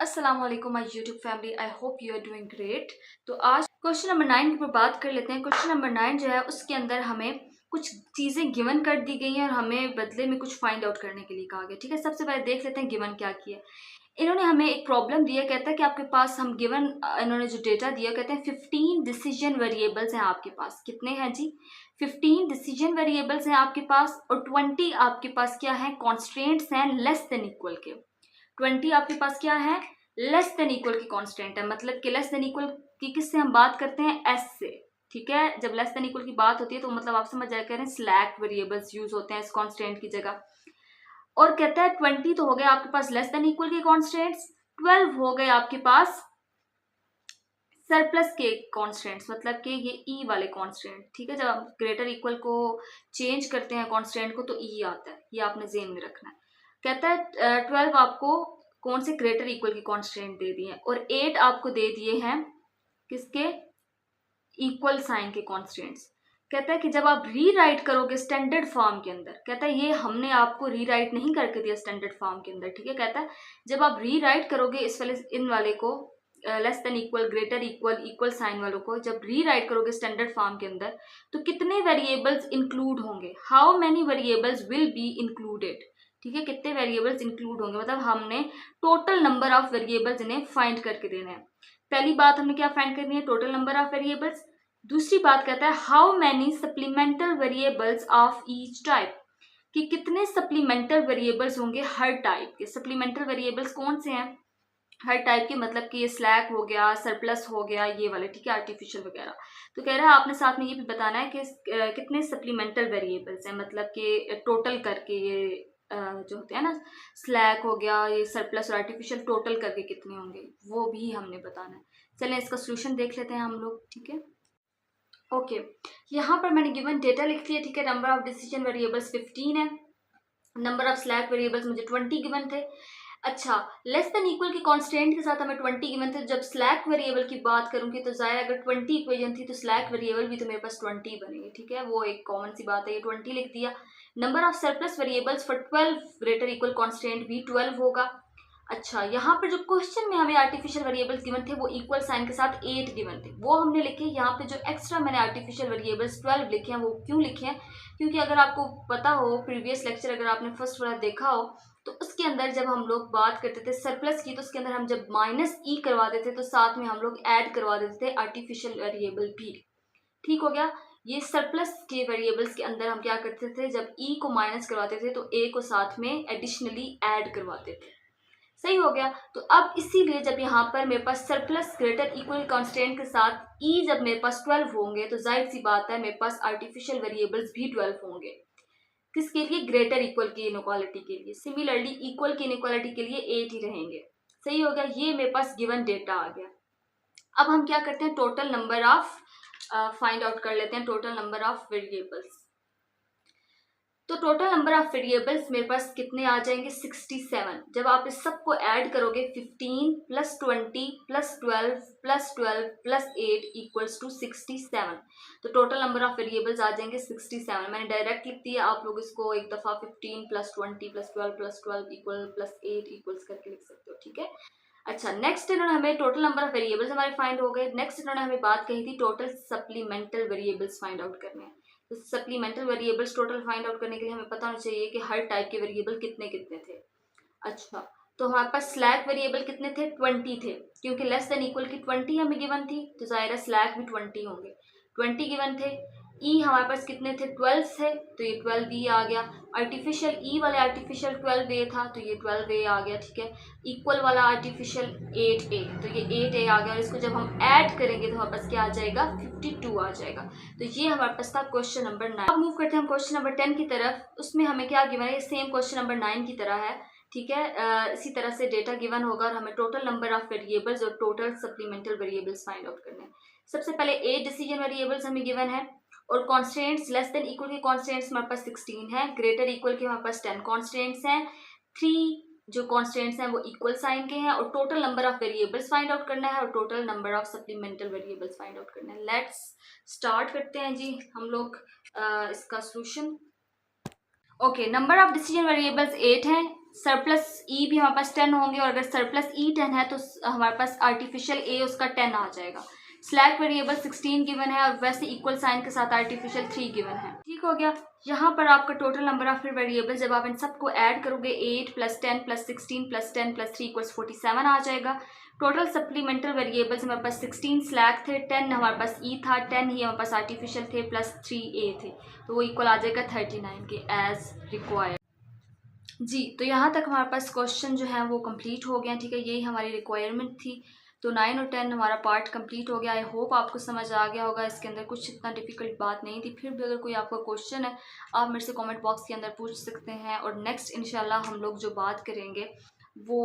अस्सलाम वालेकुम my YouTube family, I hope you are doing great. तो आज क्वेश्चन नंबर 9 के ऊपर बात कर लेते हैं। क्वेश्चन नंबर 9 जो है उसके अंदर हमें कुछ चीज़ें गिवन कर दी गई हैं और हमें बदले में कुछ फाइंड आउट करने के लिए कहा गया। ठीक है, सबसे पहले देख लेते हैं गिवन क्या किया। इन्होंने हमें एक प्रॉब्लम दिया, कहता है कि आपके पास हम गिवन इन्होंने जो डेटा दिया, कहते हैं 15 डिसीजन वेरिएबल्स हैं आपके पास। कितने हैं जी? 15 डिसीजन वेरिएबल्स हैं आपके पास और 20 आपके पास क्या है, कॉन्स्ट्रेंट्स हैं लेस देन इक्वल के। 20 आपके पास क्या है, लेस देन इक्वल की कांस्टेंट है। मतलब कि लेस देन इक्वल की किससे हम बात करते हैं, एस से। ठीक है, जब लेस देन इक्वल की बात होती है तो मतलब आप समझ जाए, कह रहे हैं स्लैक वेरिएबल्स यूज होते हैं इस कांस्टेंट की जगह। और कहता है 20 तो हो गए आपके पास लेस देन इक्वल के कांस्टेंट्स, 12 हो गए आपके पास सरप्लस के कांस्टेंट्स, मतलब कि ये ई वाले कांस्टेंट। ठीक है, जब आप ग्रेटर इक्वल को चेंज करते हैं कांस्टेंट को तो ई आता है, ये आपने ज़हन में रखना है। कहता है 12 आपको कौन से ग्रेटर इक्वल की कांस्टेंट दे दिए हैं और 8 आपको दे दिए हैं किसके, इक्वल साइन के कांस्टेंट्स। कहता है कि जब आप रीराइट करोगे स्टैंडर्ड फॉर्म के अंदर, कहता है ये हमने आपको रीराइट नहीं करके दिया स्टैंडर्ड फॉर्म के अंदर। ठीक है, कहता है जब आप रीराइट करोगे इस वाले इन वाले को less than equal, greater equal, equal sign वालों को जब रीराइट करोगे स्टैंडर्ड फॉर्म के अंदर तो कितने वेरिएबल्स इंक्लूड होंगे, how many variables will be included. ठीक है, कितने वेरिएबल्स इंक्लूड होंगे, मतलब हमने टोटल नंबर ऑफ वेरिएबल्स इन्हें फाइंड करके देने हैं। पहली बात हमने क्या फाइंड करनी है, टोटल नंबर ऑफ वेरिएबल्स। दूसरी बात कहता है how many supplemental variables of each type, कि कितने सप्लीमेंटल वेरिएबल्स होंगे हर टाइप के। सप्लीमेंटल वेरिएबल्स कौन से हैं, हर टाइप के, मतलब कि ये स्लैक हो गया, सरप्लस हो गया, ये वाले। ठीक है, आर्टिफिशियल वगैरह। तो कह रहा है आपने साथ में ये भी बताना है कि कितने सप्लीमेंटल वेरिएबल्स हैं, मतलब कि टोटल करके ये जो होते हैं ना, स्लैक हो गया, ये सरप्लस और आर्टिफिशियल, टोटल करके कितने होंगे वो भी हमने बताना है। चलें इसका सोल्यूशन देख लेते हैं हम लोग। ठीक है, ओके, यहाँ पर मैंने गिवन डेटा लिख लिया। ठीक है, नंबर ऑफ डिसीजन वेरिएबल्स 15 है, नंबर ऑफ स्लैक वेरिएबल्स मुझे 20 गिवन थे। अच्छा, लेस देन इक्वल की कांस्टेंट के साथ हमें 20 गिवन थे। जब स्लैक वेरिएबल की बात करूंगी तो जाहिर अगर 20 इक्वेशन थी तो स्लैक वेरिएबल भी तो मेरे पास 20 बनेंगे। ठीक है, वो एक कॉमन सी बात है, ये 20 लिख दिया। Number of surplus variables for 12 greater equal constant भी 12 होगा। अच्छा, यहाँ पर जो क्वेश्चन में हमें आर्टिफिशियल वेरिएबल्स गिवन थे वो इक्वल साइन के साथ 8 गिवन थे, वो हमने लिखे। यहाँ पे जो एक्स्ट्रा मैंने आर्टिफिशियल वेरिएबल्स 12 लिखे हैं, वो क्यों लिखे हैं, क्योंकि अगर आपको पता हो प्रीवियस लेक्चर, अगर आपने फर्स्ट वाला देखा हो तो उसके अंदर जब हम लोग बात करते थे सरप्लस की, तो उसके अंदर हम जब माइनस ई करवा देते तो साथ में हम लोग ऐड करवा देते थे आर्टिफिशियल वेरिएबल भी। ठीक हो गया, ये सरप्लस के वेरिएबल्स के अंदर हम क्या करते थे, जब ई को माइनस करवाते थे तो ए को साथ में एडिशनली ऐड करवाते थे। सही हो गया। तो अब इसीलिए जब यहाँ पर मेरे पास सरप्लस ग्रेटर इक्वल कांस्टेंट के साथ ई जब मेरे पास 12 होंगे तो जाहिर सी बात है मेरे पास आर्टिफिशियल वेरिएबल्स भी 12 होंगे। किसके लिए, ग्रेटर इक्वल की इनइक्वालिटी के लिए। सिमिलरली इक्वल की इनइक्वालिटी के लिए 8 ही रहेंगे। सही हो गया, ये मेरे पास गिवन डेटा आ गया। अब हम क्या करते हैं, total number of find out कर लेते हैं, टोटल नंबर ऑफ वेरिएबल्स। तो टोटल नंबर ऑफ वेरिएबल्स मेरे पास कितने आ जाएंगे, 67। जब आप इस सबको ऐड करोगे 15 plus 20 plus 12 plus 12 plus 8 equals to 67। तो टोटल नंबर ऑफ वेरिएबल्स आ जाएंगे 67। मैंने डायरेक्ट लिख दिया, आप लोग इसको एक दफ़ा 15 plus 20 plus 12 equal plus 8 equals करके लिख सकते हो। ठीक है, अच्छा, नेक्स्ट इन्होंने हमें टोटल नंबर ऑफ वेरिएबल्स हमारे फाइंड हो गए। नेक्स्ट इन्होंने हमें बात कही थी total supplemental variables find out करने हैं। तो supplemental variables total find out करने के लिए हमें पता होना चाहिए कि हर टाइप के वेरिएबल कितने कितने थे। अच्छा, तो हमारे पास स्लैक वेरिएबल कितने थे, 20 थे, क्योंकि लेस देन इक्वल की 20 हमें गिवन थी तो जाहिर है स्लैक भी 20 होंगे। 20 गिवन थे। ई हमारे पास कितने थे, 12 थे, तो ये 12 ई आ गया। आर्टिफिशियल ई वाले आर्टिफिशियल 12 ए था तो ये 12 ए आ गया। ठीक है, इक्वल वाला आर्टिफिशियल 8 ए, तो ये 8 ए आ गया। और इसको जब हम ऐड करेंगे तो हमारे पास क्या आ जाएगा, 52 आ जाएगा। तो ये हमारे पास था क्वेश्चन नंबर 9। अब मूव करते हैं हम क्वेश्चन नंबर 10 की तरफ। उसमें हमें क्या गिवन है, सेम क्वेश्चन नंबर 9 की तरह है। ठीक है, इसी तरह से डेटा गिवन होगा और हमें टोटल नंबर ऑफ वेरिएबल्स और total supplemental variables find out करने हैं। सबसे पहले 8 डिसीजन वेरिएबल्स हमें गिवन है और कॉन्स्टेंट्स लेस देन इक्वल के कॉन्स्टेंट्स हमारे पास 16 है, ग्रेटर इक्वल के हमारे पास 10 कॉन्स्टेंट्स हैं। 3 जो कॉन्स्टेंट्स हैं वो इक्वल साइन के हैं और total number of variables find out करना है और total number of supplemental variables find out करना है। लेट्स स्टार्ट करते हैं जी हम लोग इसका solution. Okay, number of decision variables 8 हैं, सरप्लस ई भी हमारे पास 10 होंगे, और अगर सरप्लस ई 10 है तो हमारे पास आर्टिफिशियल ए उसका 10 आ जाएगा। स्लैक वेरिएबल 16 गिवन है, और वैसे इक्वल साइन के साथ आर्टिफिशियल 3 गिवन है। ठीक हो गया। यहाँ पर आपका टोटल नंबर ऑफ वेरिएबल जब आप इन सबको ऐड करोगे 8 + 10 + 16 + 10 + 3 = 47 आ जाएगा। टोटल सप्लीमेंटल वेरिएबल्स हमारे पास 16 स्लैक थे, 10 हमारे पास ई था, 10 ही हमारे पास आर्टिफिशियल थे, प्लस 3 ए थे, तो वो इक्वल आ जाएगा 39 के एज रिक्वायर्ड। जी, तो यहाँ तक हमारे पास क्वेश्चन जो है वो कंप्लीट हो गया। ठीक है, यही हमारी रिक्वायरमेंट थी। तो 9 और 10 हमारा पार्ट कंप्लीट हो गया। आई होप आपको समझ आ गया होगा, इसके अंदर कुछ इतना डिफिकल्ट बात नहीं थी। फिर भी अगर कोई आपका क्वेश्चन है आप मेरे से कमेंट बॉक्स के अंदर पूछ सकते हैं। और नेक्स्ट इंशाल्लाह हम लोग जो बात करेंगे वो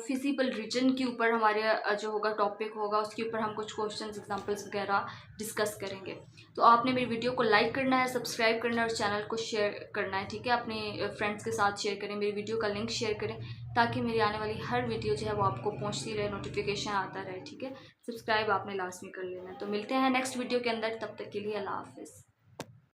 फिजिबल रीजन के ऊपर हमारे जो होगा टॉपिक होगा, उसके ऊपर हम कुछ क्वेश्चंस एग्जांपल्स वगैरह डिस्कस करेंगे। तो आपने मेरी वीडियो को लाइक करना है, सब्सक्राइब करना है और चैनल को शेयर करना है। ठीक है, अपने फ्रेंड्स के साथ शेयर करें, मेरी वीडियो का लिंक शेयर करें, ताकि मेरी आने वाली हर वीडियो जो है वो आपको पहुंचती रहे, नोटिफिकेशन आता रहे। ठीक है, सब्सक्राइब आपने लाजमी कर लेना है। तो मिलते हैं नेक्स्ट वीडियो के अंदर, तब तक के लिए अल्लाह हाफिज़।